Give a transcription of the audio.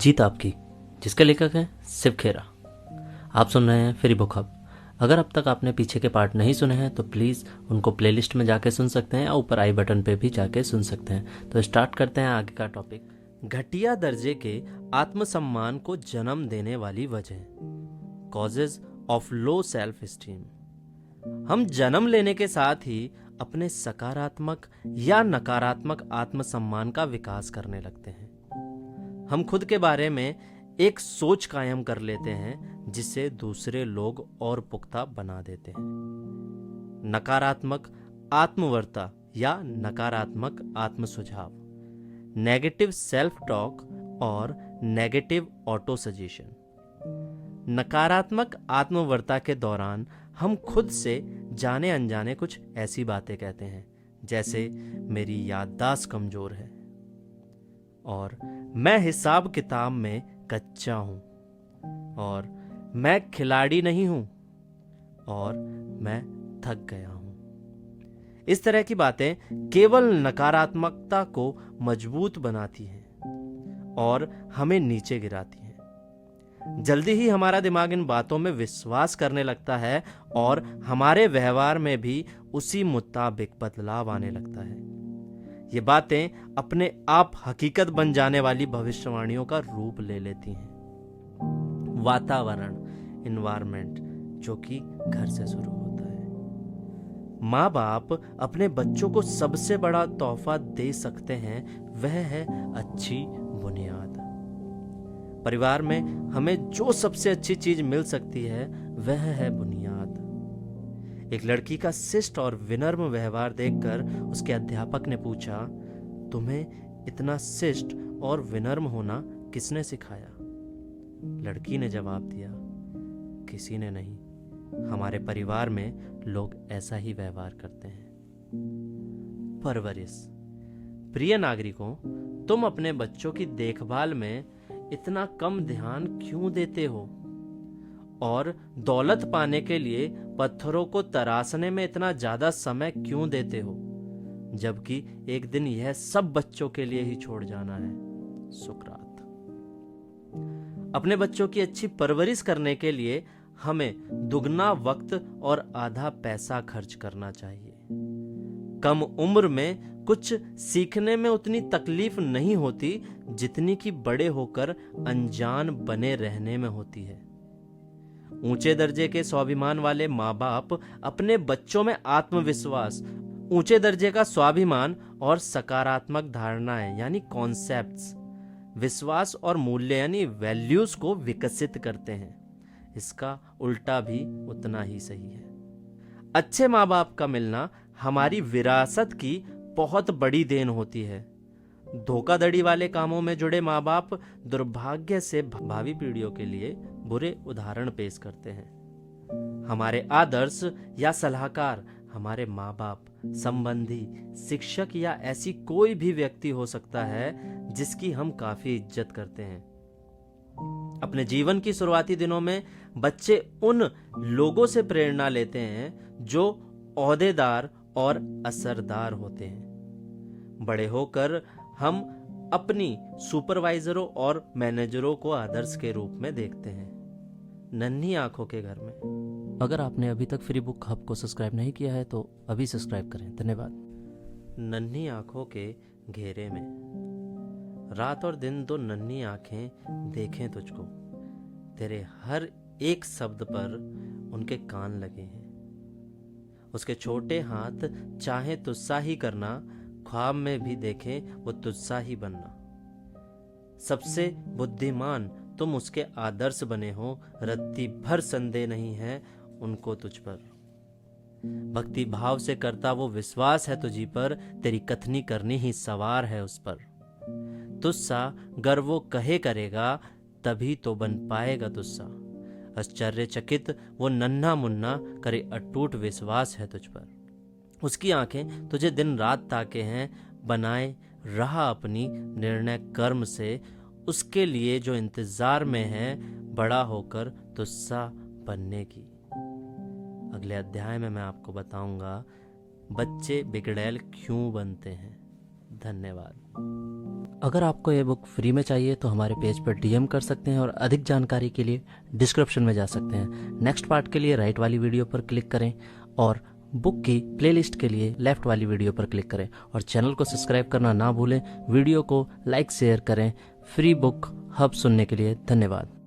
जीत आपकी, जिसके लेखक हैं शिव खेरा। आप सुन रहे हैं फ्री बुक हब। अगर अब तक आपने पीछे के पार्ट नहीं सुने हैं तो प्लीज़ उनको प्लेलिस्ट में जाके सुन सकते हैं, या ऊपर आई बटन पे भी जाके सुन सकते हैं। तो स्टार्ट करते हैं आगे का टॉपिक। घटिया दर्जे के आत्मसम्मान को जन्म देने वाली वजह, causes of low self esteem. हम जन्म लेने के साथ ही अपने सकारात्मक या नकारात्मक आत्मसम्मान का विकास करने लगते हैं। हम खुद के बारे में एक सोच कायम कर लेते हैं जिसे दूसरे लोग और पुख्ता बना देते हैं। नकारात्मक आत्मवर्ता या नकारात्मक आत्म सुझाव, नेगेटिव सेल्फ टॉक और नेगेटिव ऑटो सजेशन। नकारात्मक आत्मवर्ता के दौरान हम खुद से जाने अनजाने कुछ ऐसी बातें कहते हैं जैसे मेरी याददाश्त कमजोर है, और मैं हिसाब किताब में कच्चा हूं, और मैं खिलाड़ी नहीं हूं, और मैं थक गया हूं। इस तरह की बातें केवल नकारात्मकता को मजबूत बनाती हैं और हमें नीचे गिराती हैं। जल्दी ही हमारा दिमाग इन बातों में विश्वास करने लगता है और हमारे व्यवहार में भी उसी मुताबिक बदलाव आने लगता है। ये बातें अपने आप हकीकत बन जाने वाली भविष्यवाणियों का रूप ले लेती हैं। वातावरण, इन्वायरमेंट, जो कि घर से शुरू होता है। माँ बाप अपने बच्चों को सबसे बड़ा तोहफा दे सकते हैं, वह है अच्छी बुनियाद। परिवार में हमें जो सबसे अच्छी चीज मिल सकती है वह है बुनियाद। एक लड़की का शिष्ट और विनम्र व्यवहार देखकर उसके अध्यापक ने पूछा, तुम्हें इतना शिष्ट और विनम्र होना किसने सिखाया? लड़की ने जवाब दिया, किसी ने नहीं, हमारे परिवार में लोग ऐसा ही व्यवहार करते हैं। परवरिश। प्रिय नागरिकों, तुम अपने बच्चों की देखभाल में इतना कम ध्यान क्यों देते हो, और दौलत पाने के लिए पत्थरों को तराशने में इतना ज्यादा समय क्यों देते हो, जबकि एक दिन यह सब बच्चों के लिए ही छोड़ जाना है? सुकरात। अपने बच्चों की अच्छी परवरिश करने के लिए हमें दुगना वक्त और आधा पैसा खर्च करना चाहिए। कम उम्र में कुछ सीखने में उतनी तकलीफ नहीं होती जितनी कि बड़े होकर अनजान बने रहने में होती है। ऊंचे दर्जे के स्वाभिमान वाले माँ बाप अपने बच्चों में आत्मविश्वास, ऊंचे दर्जे का स्वाभिमान और सकारात्मक धारणाएं यानी कॉन्सेप्ट्स, विश्वास और मूल्य यानी वैल्यूज को विकसित करते हैं। इसका उल्टा भी उतना ही सही है। अच्छे माँ बाप का मिलना हमारी विरासत की बहुत बड़ी देन होती है। धोखाधड़ी वाले कामों में जुड़े माँ बाप दुर्भाग्य से भावी पीढ़ियों के लिए बुरे उदाहरण पेश करते हैं। हमारे आदर्श या सलाहकार हमारे माँ बाप, संबंधी, शिक्षक या ऐसी कोई भी व्यक्ति हो सकता है जिसकी हम काफी इज्जत करते हैं। अपने जीवन की शुरुआती दिनों में बच्चे उन लोगों से प्रेरणा लेते हैं जो ओहदेदार और असरदार होते हैं। बड़े होकर हम अपनी सुपरवाइजरों और मैनेजरों को आदर्श के रूप में देखते हैं। नन्ही आंखों के घर में। अगर आपने अभी तक फ्री बुक हब को सब्सक्राइब नहीं किया है तो अभी सब्सक्राइब करें। धन्यवाद। नन्ही आंखों के घेरे में। रात और दिन दो नन्ही आंखें देखें तुझको, तेरे हर एक शब्द पर उनके कान लगे हैं। उसके छोटे हाथ चाहे तुझसा ही करना, ख्वाब में भी देखें वो तुझसा ही बनना। सबसे बुद्धिमान तुम उसके आदर्श बने हो, रत्ती भर संदेह नहीं है उनको तुझ पर। भक्ति भाव से करता वो विश्वास है तुझी पर, तेरी कथनी करनी ही सवार है उस पर। तुझसा गर वो कहे करेगा, तभी तो बन पाएगा तुझसा। आश्चर्यचकित वो नन्हा मुन्ना करे, अटूट विश्वास है तुझ पर। उसकी आंखें तुझे दिन रात ताके हैं, बनाए रहा अपनी निर्णय कर्म से, उसके लिए जो इंतजार में है बड़ा होकर तुझसा बनने की। अगले अध्याय में मैं आपको बताऊंगा बच्चे बिगड़ैल क्यों बनते हैं। धन्यवाद। अगर आपको ये बुक फ्री में चाहिए तो हमारे पेज पर डीएम कर सकते हैं और अधिक जानकारी के लिए डिस्क्रिप्शन में जा सकते हैं। नेक्स्ट पार्ट के लिए राइट वाली वीडियो पर क्लिक करें और बुक की प्लेलिस्ट के लिए लेफ्ट वाली वीडियो पर क्लिक करें और चैनल को सब्सक्राइब करना ना भूलें। वीडियो को लाइक शेयर करें। फ्री बुक हब सुनने के लिए धन्यवाद।